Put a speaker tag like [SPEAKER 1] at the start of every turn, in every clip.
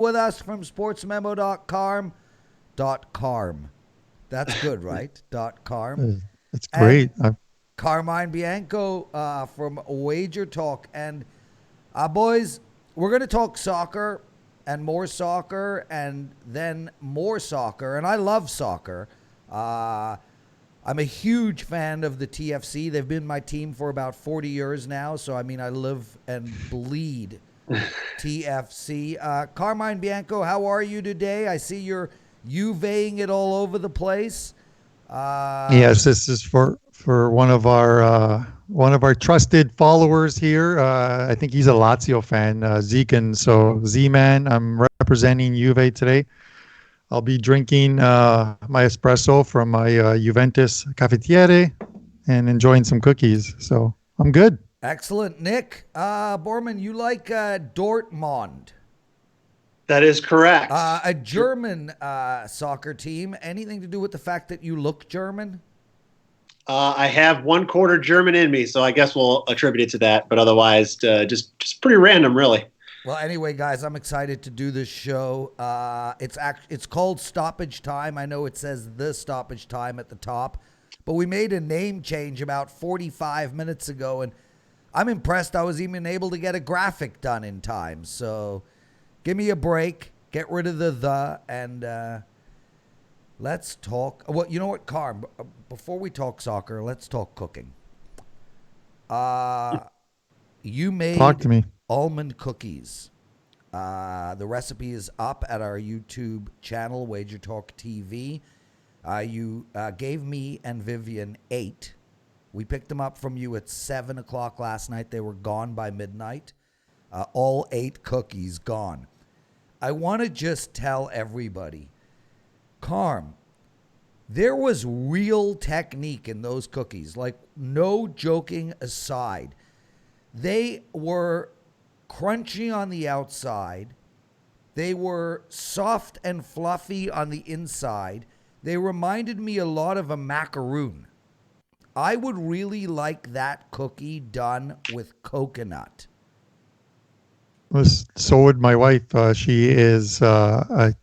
[SPEAKER 1] with us from sportsmemo.carm. .carm. That's good, right? .carm.
[SPEAKER 2] It's great.
[SPEAKER 1] Carmine Bianco from Wagertalk. And boys, we're going to talk soccer and more soccer and then more soccer. And I love soccer. I'm a huge fan of the TFC. They've been my team for about 40 years now. So, I mean, I live and bleed TFC. Carmine Bianco, how are you today? I see you're Juveing it all over the place.
[SPEAKER 2] Yes, this is for one of our trusted followers here. I think he's a Lazio fan, Zekin. So Z-Man, I'm representing Juve today. I'll be drinking my espresso from my Juventus cafetiere and enjoying some cookies. So I'm good.
[SPEAKER 1] Excellent. Nick, Boorman, you like Dortmund?
[SPEAKER 3] That is correct.
[SPEAKER 1] A German soccer team. Anything to do with the fact that you look German?
[SPEAKER 3] I have 1/4 German in me, so I guess we'll attribute it to that. But otherwise, just pretty random, really.
[SPEAKER 1] Well, anyway, guys, I'm excited to do this show. It's called Stoppage Time. I know it says the Stoppage Time at the top, but we made a name change about 45 minutes ago, and I'm impressed I was even able to get a graphic done in time. So give me a break, get rid of the, and let's talk. Well, you know what, Carm? Before we talk soccer, let's talk cooking. You made
[SPEAKER 2] Talk to me.
[SPEAKER 1] almond cookies. The recipe is up at our YouTube channel, Wagertalk TV. You gave me and Vivian 8. We picked them up from you at 7 o'clock last night. They were gone by midnight. All 8 cookies gone. I want to just tell everybody, Carm, there was real technique in those cookies. Like, no joking aside. They were crunchy on the outside. They were soft and fluffy on the inside. They reminded me a lot of a macaroon. I would really like that cookie done with coconut.
[SPEAKER 2] So would my wife. She is a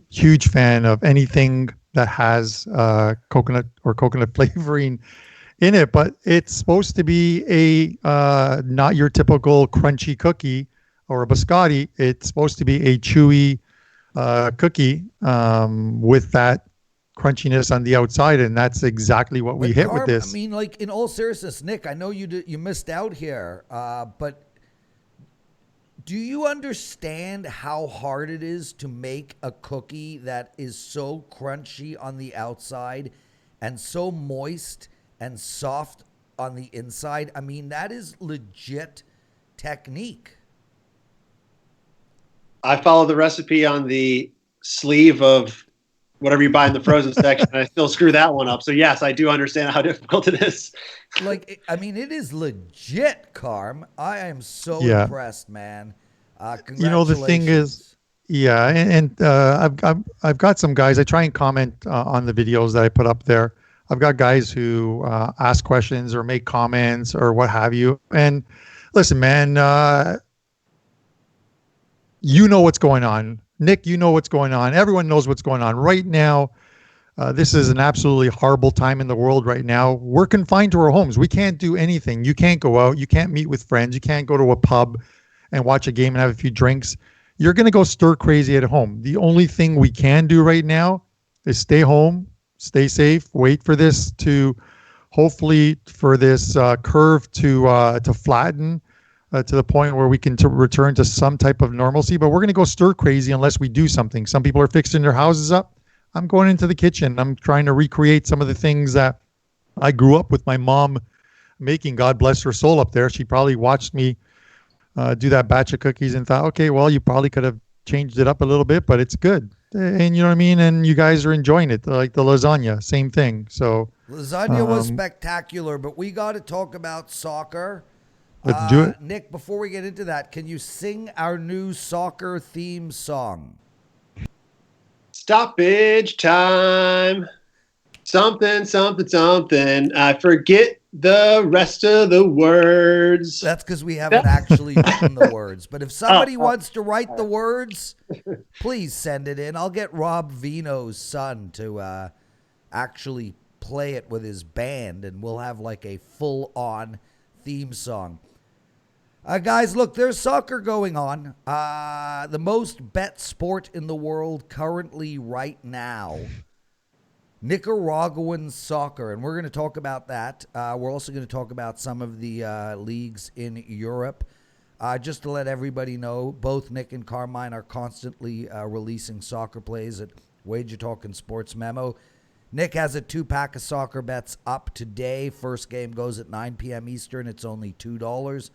[SPEAKER 2] huge fan of anything that has coconut or coconut flavoring in it. But it's supposed to be a not your typical crunchy cookie or a biscotti. It's supposed to be a chewy cookie with that crunchiness on the outside, and that's exactly what we hit
[SPEAKER 1] Carm,
[SPEAKER 2] with this.
[SPEAKER 1] I mean, like, in all seriousness, Nick, I know you missed out here, but do you understand how hard it is to make a cookie that is so crunchy on the outside and so moist and soft on the inside? I mean, that is legit technique.
[SPEAKER 3] I follow the recipe on the sleeve of whatever you buy in the frozen section, and I still screw that one up. So yes, I do understand how difficult it is.
[SPEAKER 1] Like, I mean, it is legit, Carm. I am so impressed, man. Congratulations.
[SPEAKER 2] You know, the thing is, I've got some guys. I try and comment on the videos that I put up there. I've got guys who ask questions or make comments or what have you. And listen, man, you know what's going on. Nick, you know what's going on. Everyone knows what's going on right now. This is an absolutely horrible time in the world right now. We're confined to our homes. We can't do anything. You can't go out. You can't meet with friends. You can't go to a pub and watch a game and have a few drinks. You're going to go stir crazy at home. The only thing we can do right now is stay home, stay safe, wait for this to, hopefully for this curve to flatten to the point where we can return to some type of normalcy. But we're going to go stir crazy unless we do something. Some people are fixing their houses up. I'm going into the kitchen. I'm trying to recreate some of the things that I grew up with my mom making. God bless her soul up there. She probably watched me do that batch of cookies and thought, okay, well, you probably could have changed it up a little bit, but it's good. And you know what I mean? And you guys are enjoying it. Like the lasagna, same thing. So
[SPEAKER 1] lasagna was spectacular, but we got to talk about soccer.
[SPEAKER 2] Let's do it.
[SPEAKER 1] Nick, before we get into that, can you sing our new soccer theme song?
[SPEAKER 3] Stoppage time. Something, something, something. I forget the rest of the words.
[SPEAKER 1] That's because we haven't actually written the words. But if somebody wants to write the words, please send it in. I'll get Rob Vino's son to actually play it with his band, and we'll have like a full-on theme song. Guys, look, there's soccer going on. The most bet sport in the world currently right now. Nicaraguan soccer, and we're going to talk about that. We're also going to talk about some of the leagues in Europe. Just to let everybody know, both Nick and Carmine are constantly releasing soccer plays at Wagertalk and Sports Memo. Nick has a 2-pack of soccer bets up today. First game goes at 9 p.m. Eastern. It's only $2.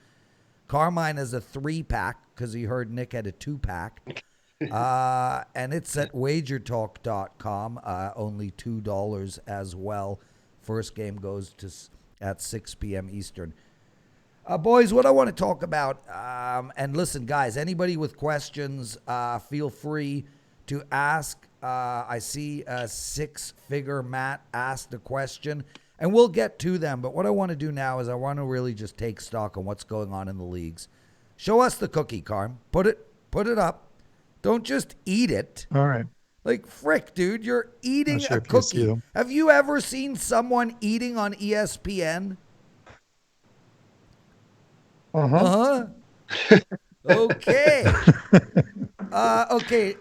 [SPEAKER 1] Carmine has a 3-pack because he heard Nick had a 2-pack. And it's at wagertalk.com, only $2 as well. First game goes at 6 p.m. Eastern. Boys, what I want to talk about, and listen, guys, anybody with questions, feel free to ask. I see a 6-figure Matt asked a question, and we'll get to them. But what I want to do now is I want to really just take stock on what's going on in the leagues. Show us the cookie, Carm. Put it up. Don't just eat it.
[SPEAKER 2] All right.
[SPEAKER 1] Like, frick, dude, you're eating a cookie. Have you ever seen someone eating on ESPN? Uh-huh. Okay. Okay,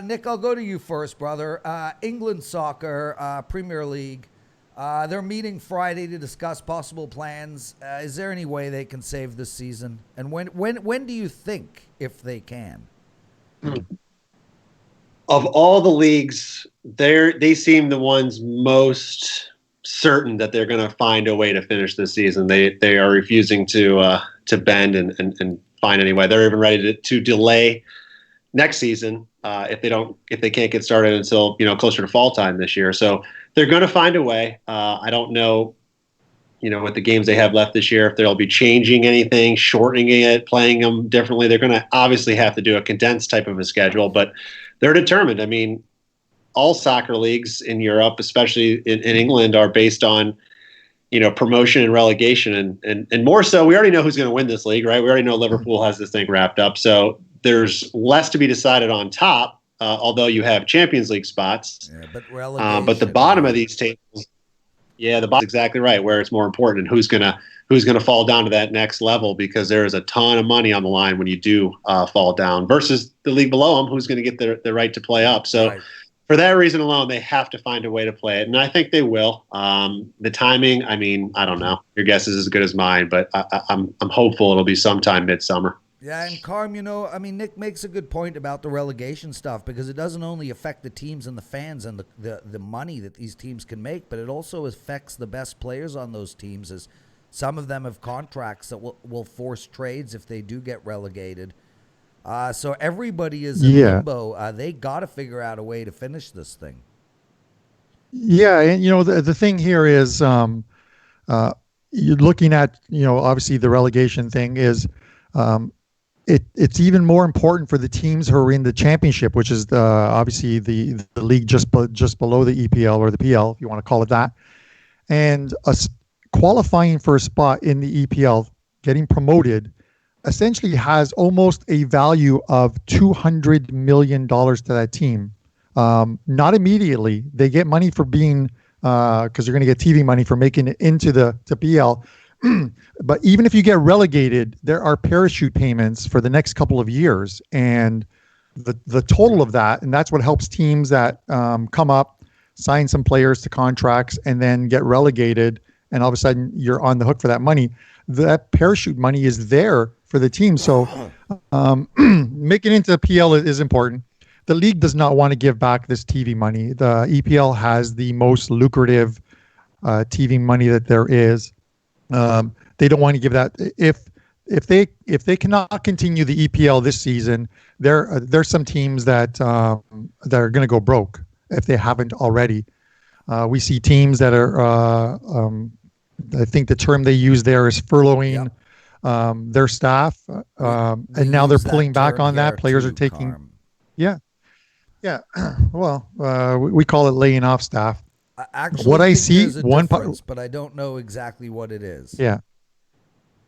[SPEAKER 1] Nick, I'll go to you first, brother. England Soccer, Premier League. They're meeting Friday to discuss possible plans. Is there any way they can save this season? And when do you think, if they can?
[SPEAKER 3] Of all the leagues, they seem the ones most certain that they're going to find a way to finish this season. They are refusing to bend and find any way. They're even ready to delay next season if they can't get started until closer to fall time this year. So they're going to find a way. I don't know, with the games they have left this year, if they'll be changing anything, shortening it, playing them differently. They're going to obviously have to do a condensed type of a schedule, but they're determined. I mean, all soccer leagues in Europe, especially in England, are based on, promotion and relegation. And more so, we already know who's going to win this league, right? We already know Liverpool has this thing wrapped up. So there's less to be decided on top, although you have Champions League spots.
[SPEAKER 1] Yeah, but
[SPEAKER 3] the bottom of these tables, the bottom is exactly right, where it's more important and who's gonna fall down to that next level, because there is a ton of money on the line when you do fall down versus the league below them, who's going to get the right to play up. So
[SPEAKER 1] right.
[SPEAKER 3] For that reason alone, they have to find a way to play it, and I think they will. The timing, I mean, I don't know. Your guess is as good as mine, but I'm hopeful it'll be sometime midsummer.
[SPEAKER 1] Yeah, and Carm, Nick makes a good point about the relegation stuff, because it doesn't only affect the teams and the fans and the money that these teams can make, but it also affects the best players on those teams, as some of them have contracts that will force trades if they do get relegated. So everybody is in limbo. They got to figure out a way to finish this thing.
[SPEAKER 2] Yeah, and the thing here is, you're looking at obviously the relegation thing is, it's even more important for the teams who are in the championship, which is obviously the league just below the EPL or the PL, if you want to call it that, and qualifying for a spot in the EPL, getting promoted, essentially has almost a value of $200 million to that team. Not immediately. They get money for being, because they're going to get TV money for making it into the PL. But even if you get relegated, there are parachute payments for the next couple of years. And the total of that, and that's what helps teams that come up, sign some players to contracts, and then get relegated, and all of a sudden you're on the hook for that money. That parachute money is there for the team. So making it into the PL is important. The league does not want to give back this TV money. The EPL has the most lucrative TV money that there is. They don't want to give that. If they cannot continue the EPL this season, there's some teams that are going to go broke if they haven't already. We see teams that are, I think the term they use there is furloughing their staff, and now they're pulling back on that. Players are taking, yeah. Well, we call it laying off staff.
[SPEAKER 1] I actually
[SPEAKER 2] what I
[SPEAKER 1] think
[SPEAKER 2] see,
[SPEAKER 1] there's a difference, but I don't know exactly what it is.
[SPEAKER 2] yeah,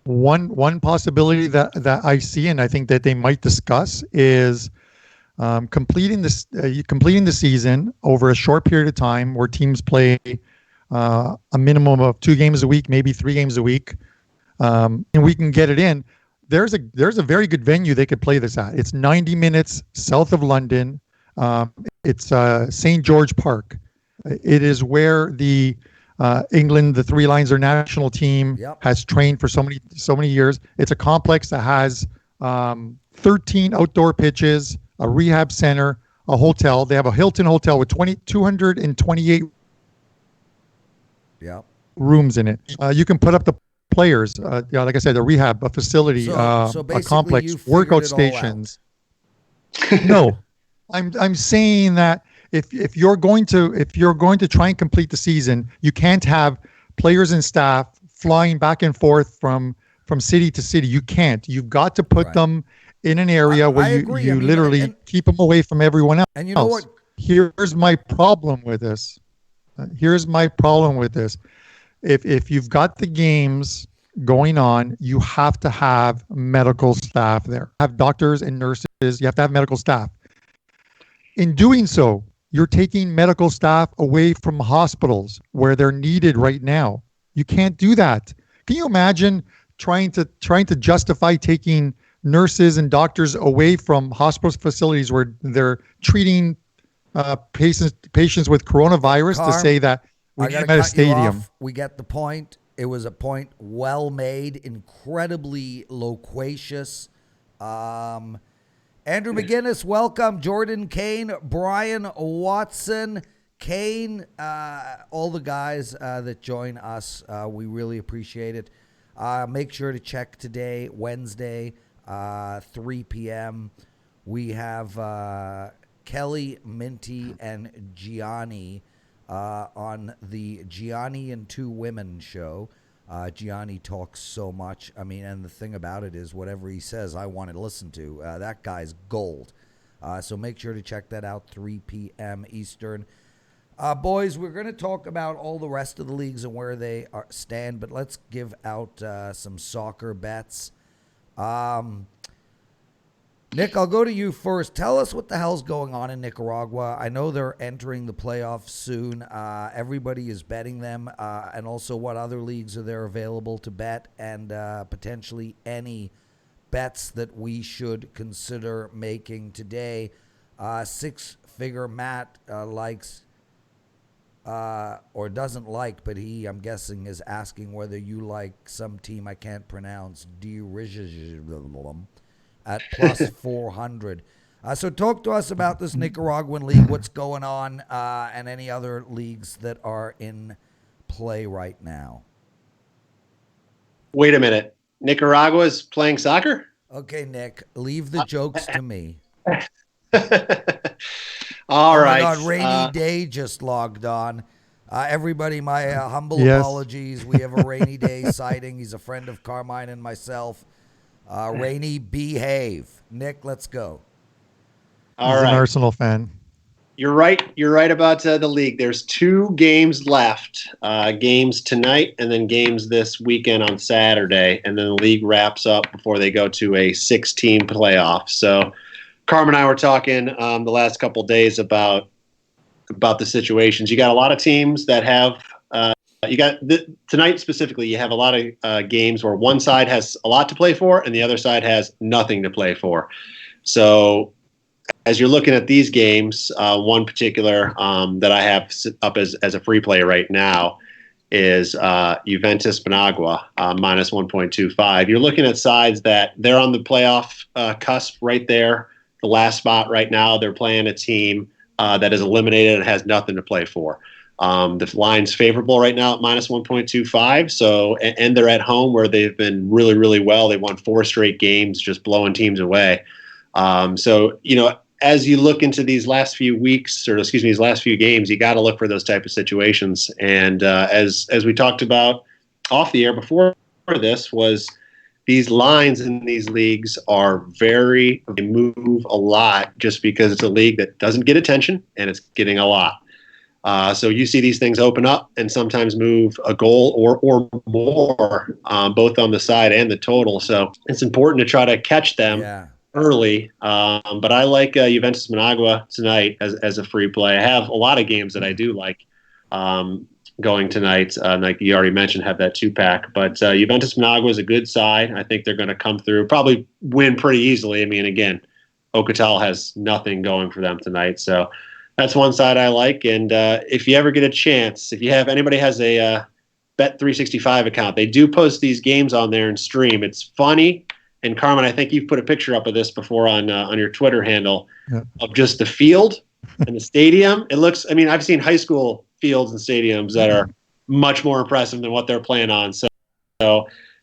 [SPEAKER 2] one possibility that I see, and I think that they might discuss, is completing the season over a short period of time, where teams play a minimum of 2 games a week, maybe 3 games a week, and we can get it in. There's a very good venue they could play this at. It's 90 minutes south of London. It's St. George Park. It is where the England, the Three Lions, their national team, has trained for so many years. It's a complex that has 13 outdoor pitches, a rehab center, a hotel. They have a Hilton hotel with 228 rooms in it. You can put up the players, like I said, a rehab, a facility,
[SPEAKER 1] so
[SPEAKER 2] a complex,
[SPEAKER 1] it
[SPEAKER 2] workout
[SPEAKER 1] all
[SPEAKER 2] stations. No, I'm saying that if you're going to try and complete the season, you can't have players and staff flying back and forth from city to city. You can't. You've got to put them in an area where you literally keep them away from everyone else.
[SPEAKER 1] And you know what?
[SPEAKER 2] Here's my problem with this. If you've got the games going on, you have to have medical staff there. Have doctors and nurses. You have to have medical staff. In doing so, you're taking medical staff away from hospitals where they're needed right now. You can't do that. Can you imagine trying to justify taking nurses and doctors away from hospital facilities where they're treating patients with coronavirus to say that we need them at a stadium?
[SPEAKER 1] We get the point. It was a point well made, incredibly loquacious. Andrew McGinnis, welcome. Jordan Kane, Brian Watson, Kane, all the guys that join us. We really appreciate it. Make sure to check today, Wednesday, 3 p.m. We have Kelly, Minty, and Gianni on the Gianni and Two Women show. Gianni talks so much. I mean, and the thing about it is whatever he says, I want to listen to. That guy's gold. So make sure to check that out, 3 p.m. Eastern. Boys, we're going to talk about all the rest of the leagues and where they stand, but let's give out some soccer bets. Nick, I'll go to you first. Tell us what the hell's going on in Nicaragua. I know they're entering the playoffs soon. Everybody is betting them, and also what other leagues are there available to bet, and potentially any bets that we should consider making today. Six-figure Matt likes or doesn't like, but I'm guessing, is asking whether you like some team I can't pronounce, at plus 400. So talk to us about this Nicaraguan league, what's going on, and any other leagues that are in play right now.
[SPEAKER 3] Wait a minute. Nicaragua's playing soccer?
[SPEAKER 1] Okay, Nick, leave the jokes to me.
[SPEAKER 3] All right.
[SPEAKER 1] My God, Rainy Day just logged on. Everybody, my humble apologies. We have a Rainy Day sighting. He's a friend of Carmine and myself. Rainy, behave. Nick, let's go.
[SPEAKER 2] He's an Arsenal fan.
[SPEAKER 3] You're right. You're right about the league. There's 2 games left. Games tonight and then games this weekend on Saturday. And then the league wraps up before they go to a 6-team playoff. So Carm and I were talking the last couple of days about the situations. You got a lot of teams that have tonight specifically, you have a lot of games where one side has a lot to play for and the other side has nothing to play for. So as you're looking at these games, one particular that I have up as a free play right now is Juventus Managua, minus 1.25. You're looking at sides that they're on the playoff cusp right there, the last spot right now. They're playing a team that is eliminated and has nothing to play for. The line's favorable right now at minus 1.25. So, and they're at home where they've been really, really well. They won 4 straight games, just blowing teams away. So, as you look into these last few weeks, these last few games, you got to look for those type of situations. And as we talked about off the air before this, was these lines in these leagues are they move a lot just because it's a league that doesn't get attention and it's getting a lot. So you see these things open up and sometimes move a goal or more, both on the side and the total. So it's important to try to catch them early. But I like Juventus Managua tonight as a free play. I have a lot of games that I do like going tonight. Like you already mentioned, have that 2-pack. But Juventus Managua is a good side. I think they're going to come through, probably win pretty easily. I mean, again, Ocotal has nothing going for them tonight. So that's one side I like. And if you ever get a chance, if you have anybody has a Bet365 account, they do post these games on there and stream. It's funny. And Carmine, I think you've put a picture up of this before on your Twitter handle of just the field and the stadium. It looks, I mean, I've seen high school fields and stadiums that are much more impressive than what they're playing on. So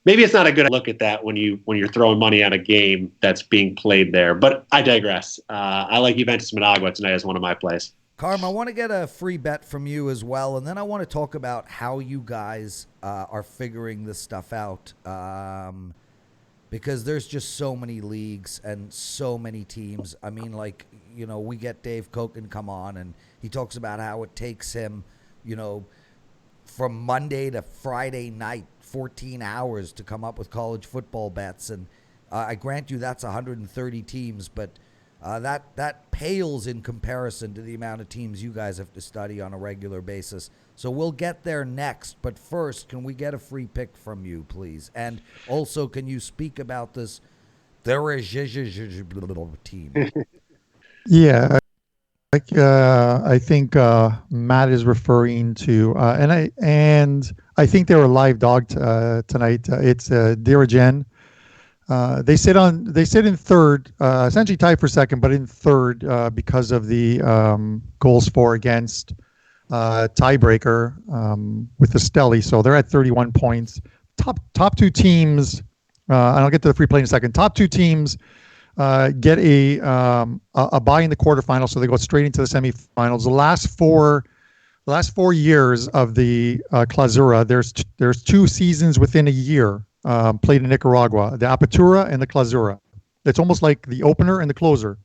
[SPEAKER 3] maybe it's not a good look at that when you're throwing money on a game that's being played there. But I digress. I like Juventus Managua tonight as one of my plays.
[SPEAKER 1] Carm, I want to get a free bet from you as well, and then I want to talk about how you guys are figuring this stuff out. Because there's just so many leagues and so many teams. I mean, like, you know, we get Dave Koken come on, and he talks about how it takes him, you know, from Monday to Friday night, 14 hours to come up with college football bets. And I grant you that's 130 teams, but that pales in comparison to the amount of teams you guys have to study on a regular basis. So we'll get there next, but first, can we get a free pick from you, please? And also, can you speak about this team?
[SPEAKER 2] Yeah, I think Matt is referring to, and I think they were a live dog tonight. It's Dirigen. They sit in third, essentially tied for second, but in third because of the goals for against tiebreaker with the Stelly. So they're at 31 points. Top two teams, and I'll get to the free play in a second. Top two teams get a bye in the quarterfinals, so they go straight into the semifinals. The last 4 years of the Clausura, there's 2 seasons within a year played in Nicaragua, the Apertura and the Clausura. It's almost like the opener and the closer.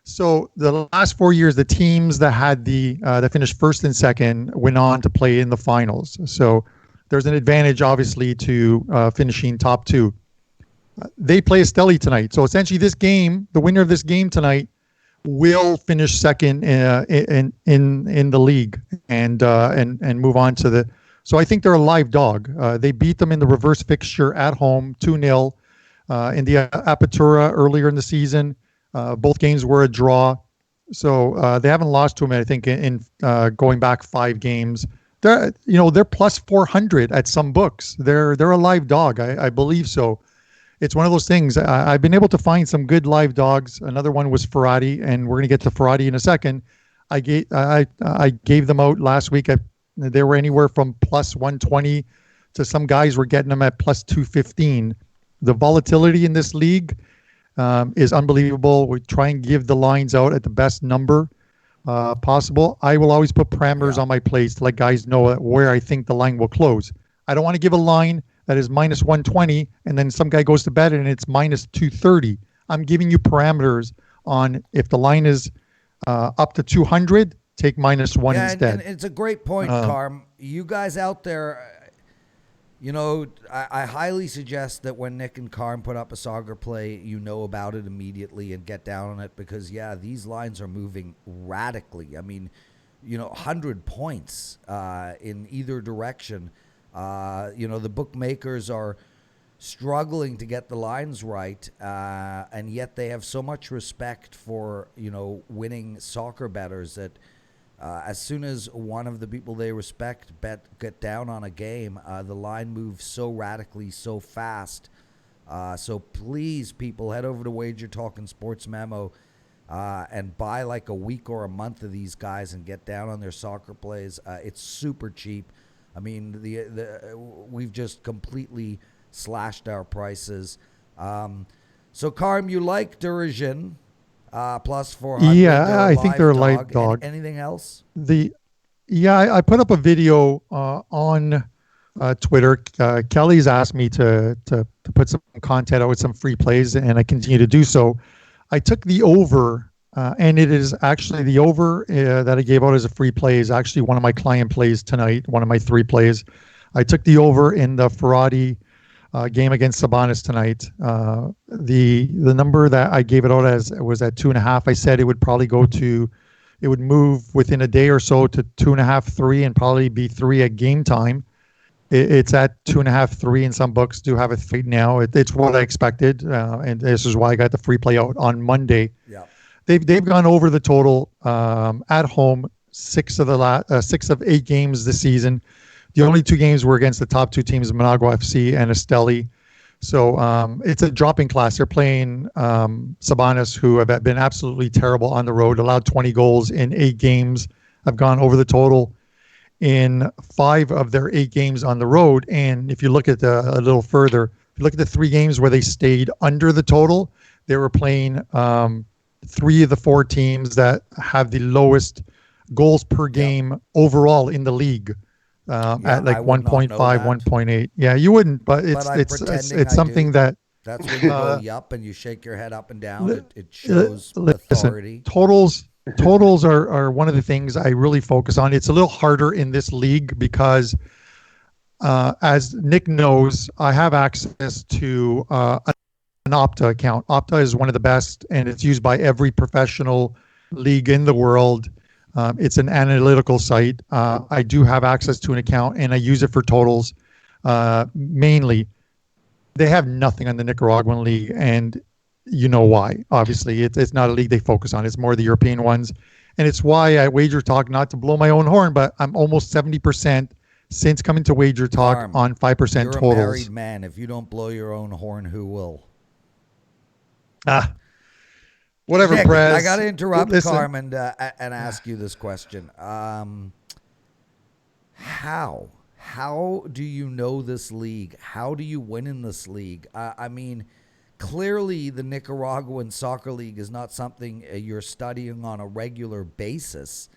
[SPEAKER 2] So the last 4 years, the teams that had that finished first and second went on to play in the finals. So there's an advantage, obviously, to finishing top 2. They play Stelly tonight. So essentially, this game, the winner of this game tonight, will finish second in the league and move on to the. So I think they're a live dog. They beat them in the reverse fixture at home, 2-0 in the Apertura earlier in the season. Both games were a draw, so they haven't lost to them. I think in going back 5 games, they're plus 400 at some books. They're a live dog. I believe so. It's one of those things. I've been able to find some good live dogs. Another one was Ferrari, and we're going to get to Ferrari in a second. I gave them out last week. They were anywhere from plus 120 to some guys were getting them at plus 215. The volatility in this league is unbelievable. We try and give the lines out at the best number possible. I will always put parameters on my plays to let guys know where I think the line will close. I don't want to give a line that is minus 120 and then some guy goes to bed and it's minus 230. I'm giving you parameters on if the line is up to 200, take minus 1 instead.
[SPEAKER 1] And it's a great point, Carm. You guys out there, I highly suggest that when Nick and Carm put up a soccer play, you know about it immediately and get down on it because, these lines are moving radically. I mean, 100 points in either direction. The bookmakers are struggling to get the lines right, and yet they have so much respect for, winning soccer bettors that as soon as one of the people they respect get down on a game, the line moves so radically, so fast. So please, people, head over to Wagertalk and Sports Memo and buy like a week or a month of these guys and get down on their soccer plays. It's super cheap. I mean, we've just completely slashed our prices. So, Carm, you like Dirigen. Plus 400.
[SPEAKER 2] Yeah, I think they're a live dog.
[SPEAKER 1] Anything else?
[SPEAKER 2] I put up a video on Twitter. Kelly's asked me to put some content out with some free plays, and I continue to do so. I took the over And it is actually the over that I gave out as a free play is actually one of my client plays tonight, one of my 3 plays. I took the over in the Ferrari game against Sabonis tonight. The number that I gave it out as was at 2.5. I said it would probably it would move within a day or so to 2.5, 3, and probably be 3 at game time. It's at 2.5, 3, and some books do have it right now. It's what I expected, and this is why I got the free play out on Monday.
[SPEAKER 1] Yeah.
[SPEAKER 2] They've gone over the total at home 6 of 8 games this season. The only 2 games were against the top 2 teams, Managua FC and Esteli. So it's a dropping class. They're playing Sabonis, who have been absolutely terrible on the road, allowed 20 goals in 8 games, have gone over the total in 5 of their 8 games on the road. And if you look at a little further, if you look at the 3 games where they stayed under the total, they were playing 3 of the 4 teams that have the lowest goals per game overall in the league. At like 1.5, 1.8. Yeah, you wouldn't, but it's something that
[SPEAKER 1] that's when you go yup and you shake your head up and down. It shows authority.
[SPEAKER 2] Totals are one of the things I really focus on. It's a little harder in this league because, as Nick knows, I have access to an Opta account. Opta is one of the best, and it's used by every professional league in the world. It's an analytical site. I do have access to an account, and I use it for totals mainly. They have nothing on the Nicaraguan League, and you know why. Obviously, it's not a league they focus on. It's more the European ones. And it's why I Wagertalk, not to blow my own horn, but I'm almost 70% since coming to Wagertalk on 5%
[SPEAKER 1] you're
[SPEAKER 2] totals.
[SPEAKER 1] You're a married man. If you don't blow your own horn, who will?
[SPEAKER 2] Whatever,
[SPEAKER 1] Nick,
[SPEAKER 2] Prez.
[SPEAKER 1] I got to interrupt Carmine and ask you this question. How do you know this league? How do you win in this league? I mean, clearly the Nicaraguan Soccer League is not something you're studying on a regular basis.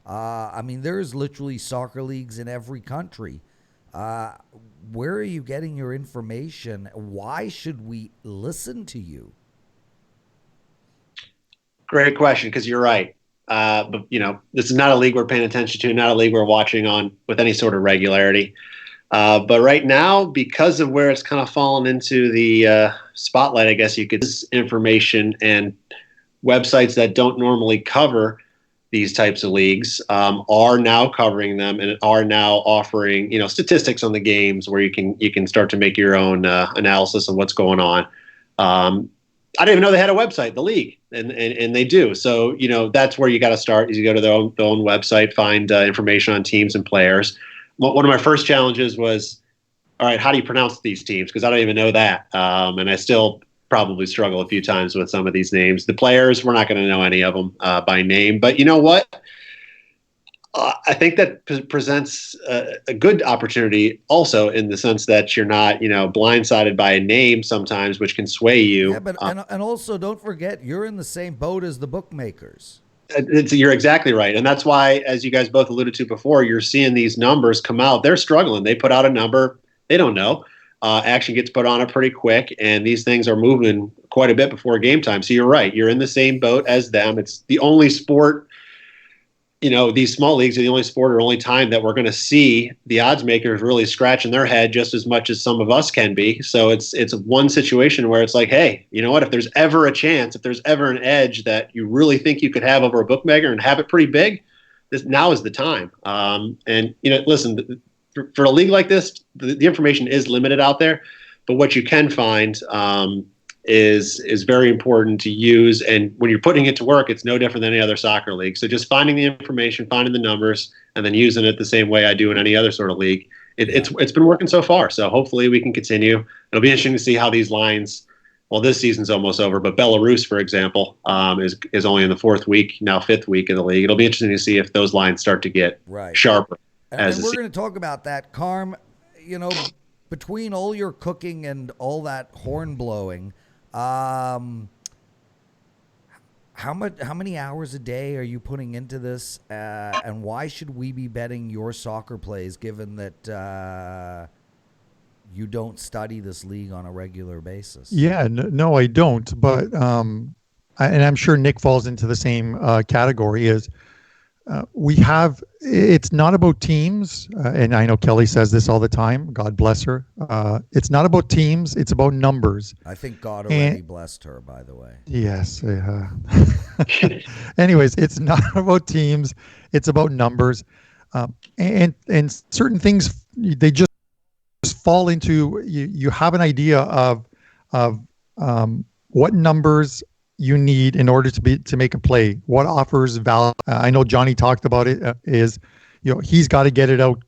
[SPEAKER 1] I mean, there's literally soccer leagues in every country. Where are you getting your information? Why should we listen to you?
[SPEAKER 3] Great question, because you're right. But this is not a league we're paying attention to, not a league we're watching on with any sort of regularity. But right now, because of where it's kind of fallen into the spotlight, I guess you could, this information and websites that don't normally cover these types of leagues are now covering them and are now offering statistics on the games where you can start to make your own analysis on what's going on. I didn't even know they had a website, the league, and they do. So, that's where you got to start is you go to their own website, find information on teams and players. One of my first challenges was, all right, how do you pronounce these teams? Because I don't even know that. And I still probably struggle a few times with some of these names. The players, we're not going to know any of them by name. But you know what? I think that presents a good opportunity also in the sense that you're not, blindsided by a name sometimes, which can sway you.
[SPEAKER 1] Yeah, but and also don't forget, you're in the same boat as the bookmakers.
[SPEAKER 3] You're exactly right. And that's why, as you guys both alluded to before, you're seeing these numbers come out. They're struggling. They put out a number. They don't know. Action gets put on it pretty quick, and these things are moving quite a bit before game time. So you're right. You're in the same boat as them. It's the only sport. These small leagues are the only sport or only time that we're going to see the odds makers really scratching their head just as much as some of us can be. So it's one situation where it's like, hey, you know what? If there's ever a chance, if there's ever an edge that you really think you could have over a bookmaker and have it pretty big, now is the time. And listen, for a league like this, the information is limited out there, but what you can find is very important to use. And when you're putting it to work, it's no different than any other soccer league. So just finding the information, finding the numbers, and then using it the same way I do in any other sort of league. It's been working so far. So hopefully we can continue. It'll be interesting to see how these lines, well, this season's almost over, but Belarus, for example, is only in the 4th week, now 5th week of the league. It'll be interesting to see if those lines start to get sharper.
[SPEAKER 1] And we're going to talk about that. Carm, between all your cooking and all that horn blowing, how many hours a day are you putting into this, and why should we be betting your soccer plays given that you don't study this league on a regular basis?
[SPEAKER 2] Yeah, no, I don't. But and I'm sure Nick falls into the same category, is it's not about teams, and I know Kelly says this all the time, God bless her. It's not about teams, it's about numbers.
[SPEAKER 1] I think God already blessed her, by the way.
[SPEAKER 2] Yes. Anyways, it's not about teams, it's about numbers. And certain things, they just fall into, you have an idea of what numbers you need in order to make a play, what offers value. I know Johnny talked about it, is, he's got to get it out.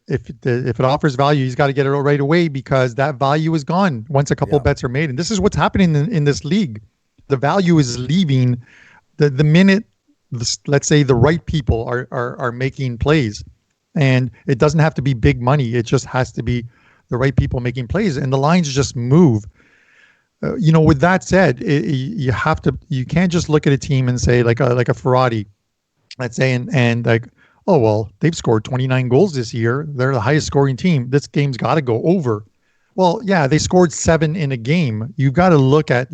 [SPEAKER 2] If it offers value, he's got to get it out right away, because that value is gone once a couple bets are made. And this is what's happening in this league. The value is leaving the minute, let's say, the right people are making plays. And it doesn't have to be big money. It just has to be the right people making plays, and the lines just move. With that said, you can't just look at a team and say, like a Ferrari, let's say, and like, oh, well, they've scored 29 goals this year. They're the highest scoring team. This game's got to go over. Well, yeah, they scored 7 in a game. You've got to look at,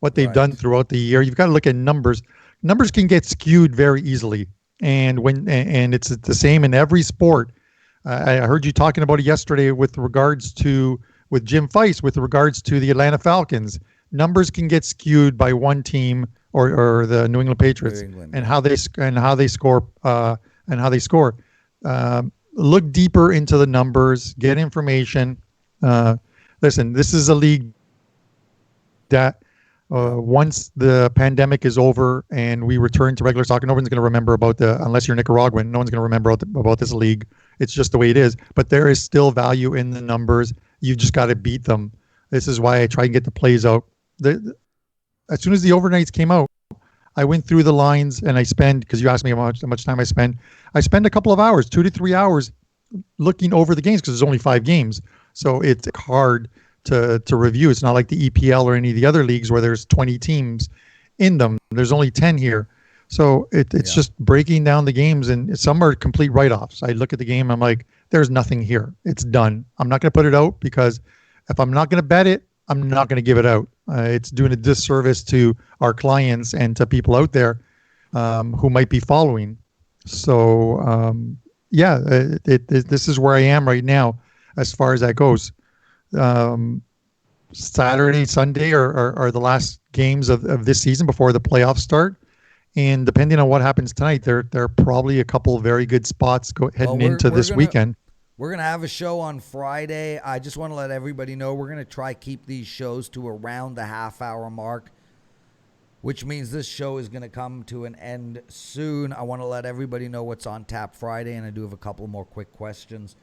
[SPEAKER 2] what they've done throughout the year. You've got to look at numbers. Numbers can get skewed very easily. And it's the same in every sport. I heard you talking about it yesterday with Jim Feist, with regards to the Atlanta Falcons. Numbers can get skewed by one team or the New England Patriots, and how they score. Look deeper into the numbers, get information. Listen, this is a league that once the pandemic is over and we return to regular soccer, no one's going to remember unless you're Nicaraguan, no one's going to remember about this league. It's just the way it is. But there is still value in the numbers. You've just got to beat them. This is why I try and get the plays out. As soon as the overnights came out, I went through the lines, and I spend, because you asked me how much time I spend a couple of hours, 2 to 3 hours, looking over the games, because there's only 5 games. So it's hard to review. It's not like the EPL or any of the other leagues where there's 20 teams in them. There's only 10 here. So it's just breaking down the games, and some are complete write-offs. I look at the game, I'm like, there's nothing here. It's done. I'm not going to put it out, because if I'm not going to bet it, I'm not going to give it out. It's doing a disservice to our clients and to people out there who might be following. So, this is where I am right now as far as that goes. Saturday, Sunday are the last games of this season before the playoffs start. And depending on what happens tonight, there are probably a couple of very good spots heading into this weekend.
[SPEAKER 1] We're going to have a show on Friday. I just want to let everybody know we're going to try keep these shows to around the half-hour mark, which means this show is going to come to an end soon. I want to let everybody know what's on tap Friday, and I do have a couple more quick questions.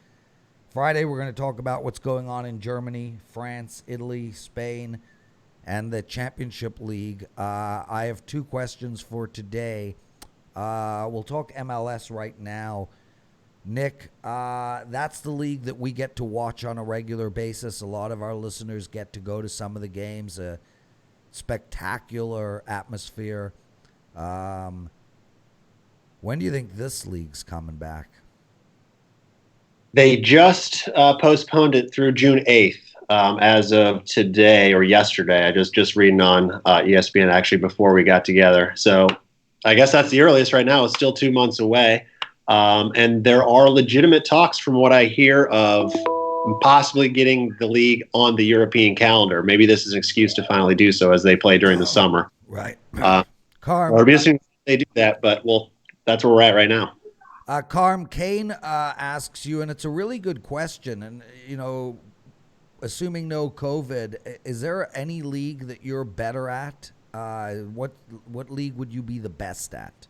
[SPEAKER 1] Friday, we're going to talk about what's going on in Germany, France, Italy, Spain, and the Championship League. I have 2 questions for today. We'll talk MLS right now. Nick, that's the league that we get to watch on a regular basis. A lot of our listeners get to go to some of the games. A spectacular atmosphere. When do you think this league's coming back?
[SPEAKER 3] They just postponed it through June 8th. As of today or yesterday. I just reading on ESPN actually before we got together. So I guess that's the earliest right now. It's still 2 months away. And there are legitimate talks from what I hear of possibly getting the league on the European calendar. Maybe this is an excuse to finally do so as they play during the summer.
[SPEAKER 1] Right.
[SPEAKER 3] Or maybe they do that, but that's where we're at right now.
[SPEAKER 1] Carm, Kane asks you, and it's a really good question, and assuming no COVID, is there any league that you're better at? What league would you be the best at?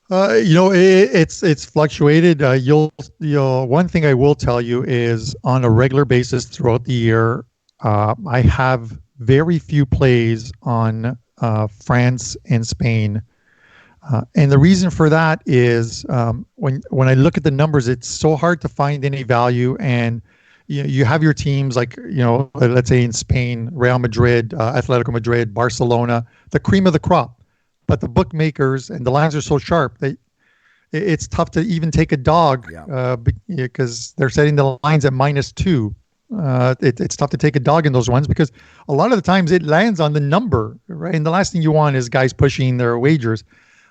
[SPEAKER 2] It's fluctuated. One thing I will tell you is on a regular basis throughout the year, I have very few plays on France and Spain. And the reason for that is when I look at the numbers, it's so hard to find any value. And you have your teams like, let's say in Spain, Real Madrid, Atletico Madrid, Barcelona, the cream of the crop. But the bookmakers and the lines are so sharp that it's tough to even take a dog because they're setting the lines at -2. It's tough to take a dog in those ones because a lot of the times it lands on the number, right? And the last thing you want is guys pushing their wagers.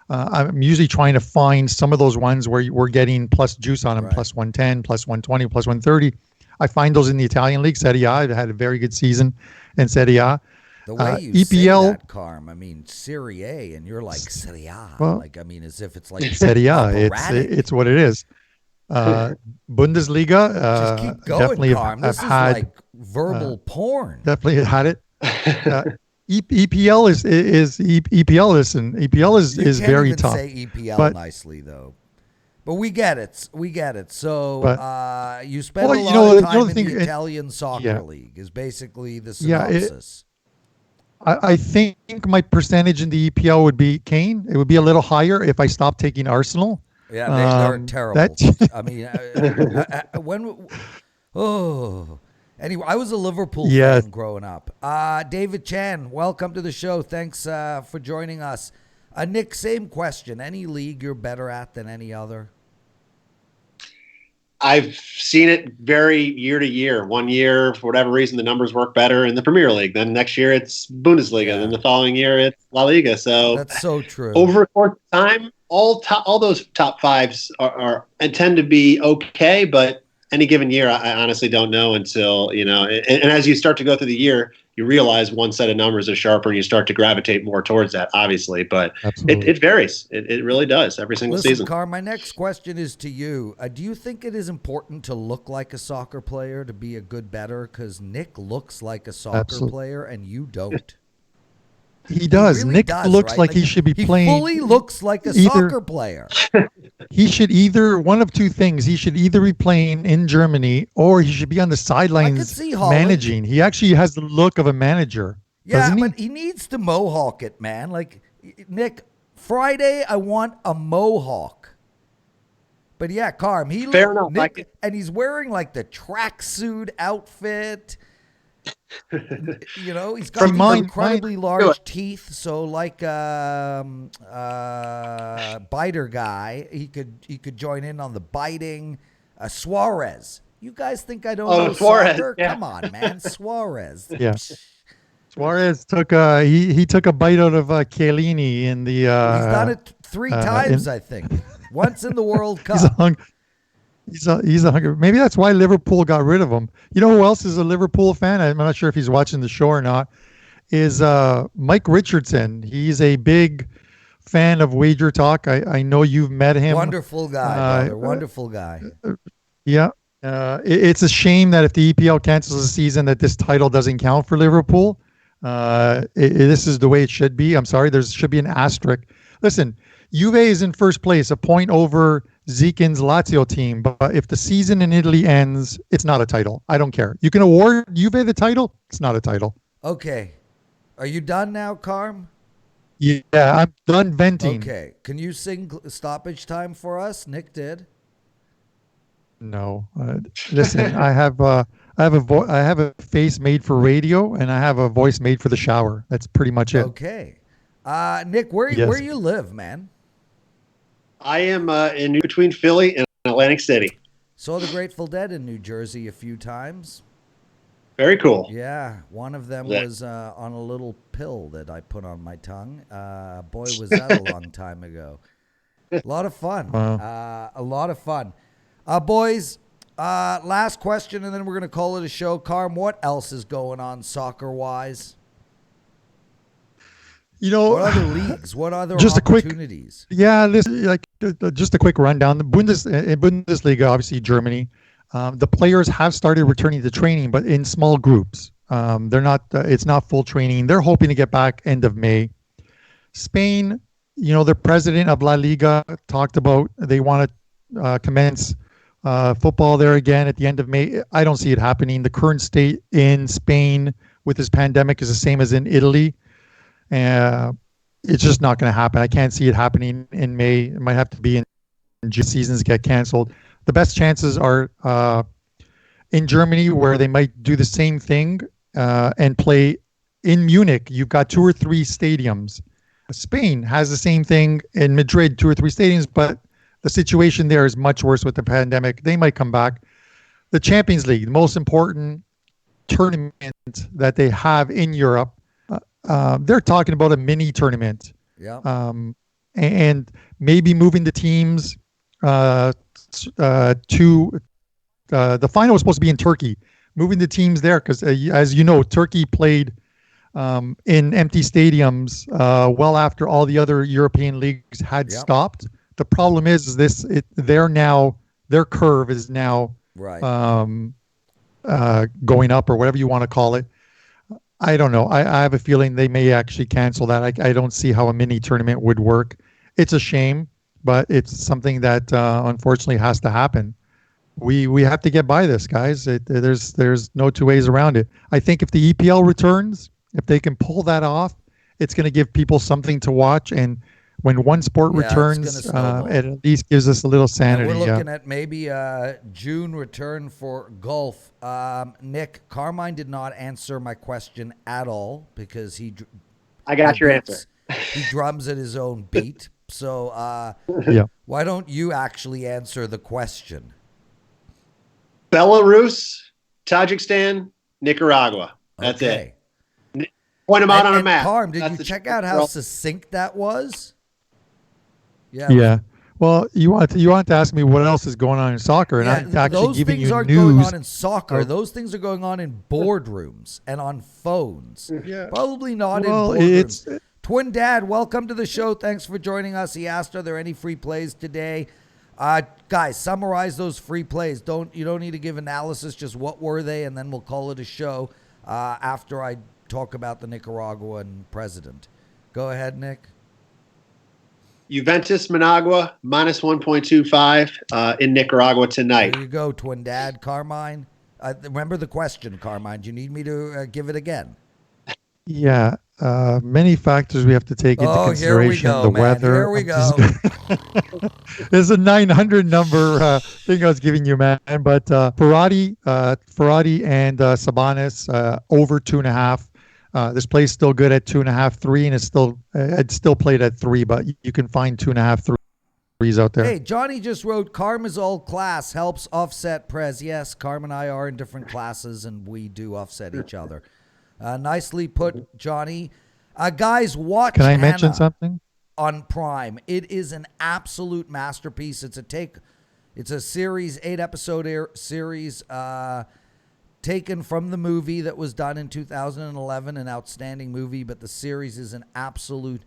[SPEAKER 2] I'm usually trying to find some of those ones where we're getting plus juice on them,
[SPEAKER 1] Right.
[SPEAKER 2] plus 110, plus 120, plus 130. I find those in the Italian league, Serie A. I've had a very good season in Serie A.
[SPEAKER 1] The way you
[SPEAKER 2] EPL,
[SPEAKER 1] say that, Carm, I mean, Serie A, and you're like, Serie A.
[SPEAKER 2] Well,
[SPEAKER 1] Like, I mean, as if it's like
[SPEAKER 2] Serie A,
[SPEAKER 1] operatic.
[SPEAKER 2] it's what it is. Bundesliga,
[SPEAKER 1] Just keep going,
[SPEAKER 2] definitely
[SPEAKER 1] Carm. This is
[SPEAKER 2] had
[SPEAKER 1] like verbal porn.
[SPEAKER 2] definitely had it. EPL is EPL is
[SPEAKER 1] You can't
[SPEAKER 2] very
[SPEAKER 1] even
[SPEAKER 2] tough.
[SPEAKER 1] say EPL
[SPEAKER 2] but-
[SPEAKER 1] nicely, though. But we get it. We get it. So
[SPEAKER 2] But-
[SPEAKER 1] you spend
[SPEAKER 2] Well,
[SPEAKER 1] a
[SPEAKER 2] you
[SPEAKER 1] lot
[SPEAKER 2] know,
[SPEAKER 1] of
[SPEAKER 2] the
[SPEAKER 1] time
[SPEAKER 2] other
[SPEAKER 1] in
[SPEAKER 2] thing-
[SPEAKER 1] the Italian soccer
[SPEAKER 2] yeah.
[SPEAKER 1] league is basically the
[SPEAKER 2] Yeah,
[SPEAKER 1] synopsis.
[SPEAKER 2] I think my percentage in the EPL would be Kane. It would be a little higher if I stopped taking Arsenal.
[SPEAKER 1] Yeah, they're terrible.
[SPEAKER 2] that-
[SPEAKER 1] I mean, anyway, I was a Liverpool
[SPEAKER 2] Yes.
[SPEAKER 1] fan growing up. David Chan, welcome to the show. Thanks for joining us. Nick, same question. Any league you're better at than any other?
[SPEAKER 3] I've seen it vary year to year. One year, for whatever reason, the numbers work better in the Premier League. Then next year, it's Bundesliga.
[SPEAKER 1] Yeah.
[SPEAKER 3] Then the following year, it's La Liga. So
[SPEAKER 1] That's so true.
[SPEAKER 3] over a course of time, all those top fives are and tend to be okay, but any given year, I honestly don't know until, and as you start to go through the year, you realize one set of numbers is sharper and you start to gravitate more towards that, obviously, but it varies. It really does every single
[SPEAKER 1] Listen,
[SPEAKER 3] season.
[SPEAKER 1] Carl, my next question is to you. Do you think it is important to look like a soccer player to be a good bettor? Because Nick looks like a soccer player and you don't.
[SPEAKER 2] He does.
[SPEAKER 1] really
[SPEAKER 2] Nick
[SPEAKER 1] does,
[SPEAKER 2] looks
[SPEAKER 1] right?
[SPEAKER 2] like he should be playing.
[SPEAKER 1] He fully looks like a
[SPEAKER 2] either-
[SPEAKER 1] soccer player.
[SPEAKER 2] He should either one of two things. He should either be playing in Germany or he should be on the sidelines
[SPEAKER 1] see Holland.
[SPEAKER 2] managing. He actually has the look of a manager.
[SPEAKER 1] Yeah,
[SPEAKER 2] doesn't he?
[SPEAKER 1] but he needs to mohawk it, man. Like, Nick, Friday, I want a mohawk. But yeah, Carm,
[SPEAKER 3] Fair enough,
[SPEAKER 1] Nick,
[SPEAKER 3] like it.
[SPEAKER 1] and he's wearing like the tracksuit outfit. He's got these
[SPEAKER 2] Mine-
[SPEAKER 1] incredibly large teeth. So like biter guy, he could join in on the biting. Suarez. You guys think I don't know
[SPEAKER 3] Suarez,
[SPEAKER 1] soccer?
[SPEAKER 3] yeah.
[SPEAKER 1] Come on, man. Suarez.
[SPEAKER 2] Yeah. Suarez took he took a bite out of Chiellini in the.
[SPEAKER 1] He's done it three times, I think. Once in the World Cup.
[SPEAKER 2] He's a hungry. Maybe that's why Liverpool got rid of him. You know who else is a Liverpool fan? I'm not sure if he's watching the show or not. Is Mike Richardson. He's a big fan of Wagertalk. I know you've met him.
[SPEAKER 1] Wonderful guy, brother. Wonderful guy.
[SPEAKER 2] Yeah. It's a shame that if the EPL cancels the season that this title doesn't count for Liverpool. This is the way it should be. I'm sorry. There should be an asterisk. Listen, Juve is in first place, a point over Zekin's Lazio team. But if the season in Italy ends, it's not a title. I don't care. You can award Juve the title. It's not a title.
[SPEAKER 1] Okay. Are you done now, Carm?
[SPEAKER 2] Yeah, I'm done venting.
[SPEAKER 1] Okay. Can you sing Stoppage Time for us? Nick did.
[SPEAKER 2] No. Listen, I have a face made for radio, and I have a voice made for the shower. That's pretty much it.
[SPEAKER 1] Okay. Nick, where you live, man?
[SPEAKER 3] I am in between Philly and Atlantic City.
[SPEAKER 1] Saw the Grateful Dead in New Jersey a few times.
[SPEAKER 3] Very cool.
[SPEAKER 1] Yeah, one of them was on a little pill that I put on my tongue. Boy, was that a long time ago. A lot of fun.
[SPEAKER 2] Wow.
[SPEAKER 1] A lot of fun. Boys, last question, and then we're going to call it a show. Carm, what else is going on soccer-wise? What other leagues? What other opportunities?
[SPEAKER 2] Just a quick rundown. The Bundesliga, obviously Germany. The players have started returning to training, but in small groups. They're not. It's not full training. They're hoping to get back end of May. Spain, the president of La Liga talked about they want to commence football there again at the end of May. I don't see it happening. The current state in Spain with this pandemic is the same as in Italy. It's just not going to happen. I can't see it happening in May. It might have to be in June. Seasons get canceled. The best chances are in Germany, where they might do the same thing and play in Munich. You've got 2 or 3 stadiums. Spain has the same thing in Madrid, 2 or 3 stadiums, but the situation there is much worse with the pandemic. They might come back. The Champions League, the most important tournament that they have in Europe. They're talking about a mini tournament.
[SPEAKER 1] Yeah.
[SPEAKER 2] And maybe moving the teams to the final was supposed to be in Turkey. Moving the teams there because, as you know, Turkey played in empty stadiums well after all the other European leagues had stopped. The problem is their curve is now
[SPEAKER 1] Right.
[SPEAKER 2] Going up or whatever you want to call it. I don't know. I have a feeling they may actually cancel that. I don't see how a mini tournament would work. It's a shame, but it's something that unfortunately has to happen. We have to get by this, guys. There's no two ways around it. I think if the EPL returns, if they can pull that off, it's going to give people something to watch. And when one sport returns, it at least gives us a little sanity.
[SPEAKER 1] And we're looking at maybe June return for golf. Nick, Carmine did not answer my question at all because
[SPEAKER 3] I got your answer.
[SPEAKER 1] He drums at his own beat. So why don't you actually answer the question?
[SPEAKER 3] Belarus, Tajikistan, Nicaragua. That's it. Point them out on a map.
[SPEAKER 1] Carm, did you check out how succinct that was?
[SPEAKER 2] Yeah. Well, you want to ask me what else is going on in soccer, and I'm actually giving you news. Those things aren't going on in soccer.
[SPEAKER 1] Those things are going on in boardrooms and on phones.
[SPEAKER 2] Yeah.
[SPEAKER 1] Probably not in boardrooms. Twin Dad, welcome to the show. Thanks for joining us. He asked, are there any free plays today? Guys, summarize those free plays. You don't need to give analysis. Just what were they, and then we'll call it a show after I talk about the Nicaraguan president. Go ahead, Nick.
[SPEAKER 3] Juventus Managua minus 1.25 in Nicaragua tonight.
[SPEAKER 1] There you go, Twin Dad. Carmine, remember the question, Carmine. Do you need me to give it again?
[SPEAKER 2] Yeah. Many factors we have to take into consideration.
[SPEAKER 1] Here we go,
[SPEAKER 2] the
[SPEAKER 1] man.
[SPEAKER 2] weather.
[SPEAKER 1] Here we go.
[SPEAKER 2] There's a 900 number thing I was giving you, man. But Ferrari and Sabonis over 2.5. This play's still good at 2.5, 3, and it's still played at 3, but you can find 2.5, 3s out there.
[SPEAKER 1] Hey, Johnny just wrote, Carm's all class helps offset Prez. Yes, Carm and I are in different classes, and we do offset each other. Nicely put, Johnny. Guys, watch
[SPEAKER 2] Can I
[SPEAKER 1] Hannah
[SPEAKER 2] mention something?
[SPEAKER 1] On Prime. It is an absolute masterpiece. It's a series, 8-episode series, taken from the movie that was done in 2011, an outstanding movie, but the series is an absolute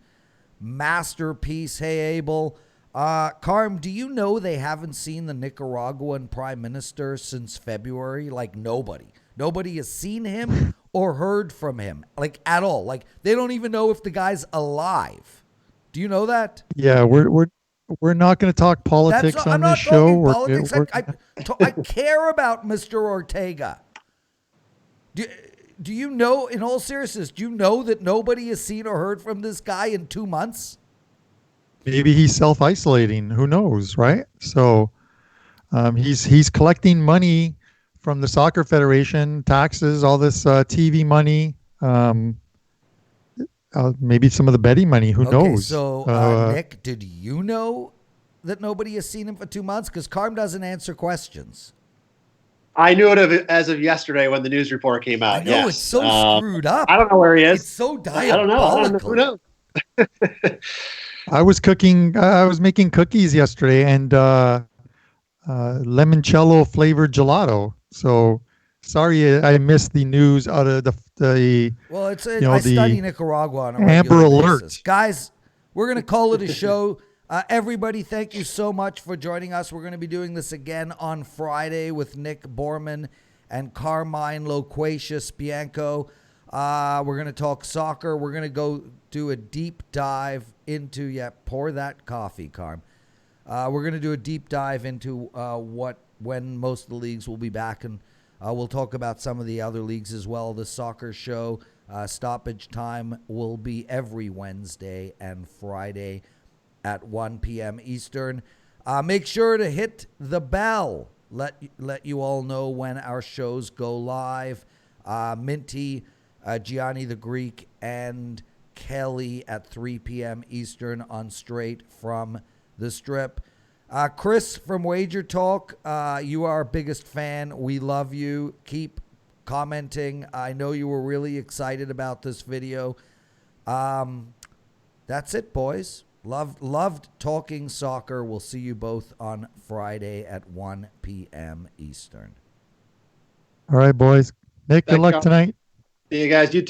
[SPEAKER 1] masterpiece. Hey, Abel. Carm, do you know they haven't seen the Nicaraguan prime minister since February? Like nobody. Nobody has seen him or heard from him, like at all. Like they don't even know if the guy's alive. Do you know that?
[SPEAKER 2] Yeah, we're not going to talk politics on this show.
[SPEAKER 1] I care about Mr. Ortega. Do you know, in all seriousness, do you know that nobody has seen or heard from this guy in 2 months?
[SPEAKER 2] Maybe he's self-isolating. Who knows, right? So he's collecting money from the Soccer Federation, taxes, all this TV money, maybe some of the betting money. Who knows?
[SPEAKER 1] So, Nick, did you know that nobody has seen him for 2 months? Because Carm doesn't answer questions.
[SPEAKER 3] I knew it as of yesterday when the news report came out.
[SPEAKER 1] I know, it's so screwed up.
[SPEAKER 3] I don't know where he is.
[SPEAKER 1] It's so diabolical.
[SPEAKER 3] I don't know. Who knows?
[SPEAKER 2] I was making cookies yesterday and limoncello flavored gelato. So sorry I missed the news out of the
[SPEAKER 1] well, I study Nicaragua on a regular basis. Guys, we're going to call it a show. Everybody, thank you so much for joining us. We're going to be doing this again on Friday with Nick Boorman and Carmine Loquacious Bianco. We're going to talk soccer. We're going to go do a deep dive into, pour that coffee, Carm. We're going to do a deep dive into when most of the leagues will be back, and we'll talk about some of the other leagues as well. The soccer show, Stoppage Time, will be every Wednesday and Friday at 1 p.m. Eastern. Make sure to hit the bell. Let you all know when our shows go live. Minty, Gianni the Greek, and Kelly at 3 p.m. Eastern on Straight from the Strip. Chris from Wagertalk, you are our biggest fan. We love you. Keep commenting. I know you were really excited about this video. That's it, boys. Loved talking soccer. We'll see you both on Friday at 1 p.m. Eastern.
[SPEAKER 2] All right, boys. Nick, good
[SPEAKER 3] Thanks,
[SPEAKER 2] luck
[SPEAKER 3] Carl.
[SPEAKER 2] tonight.
[SPEAKER 3] See you guys. You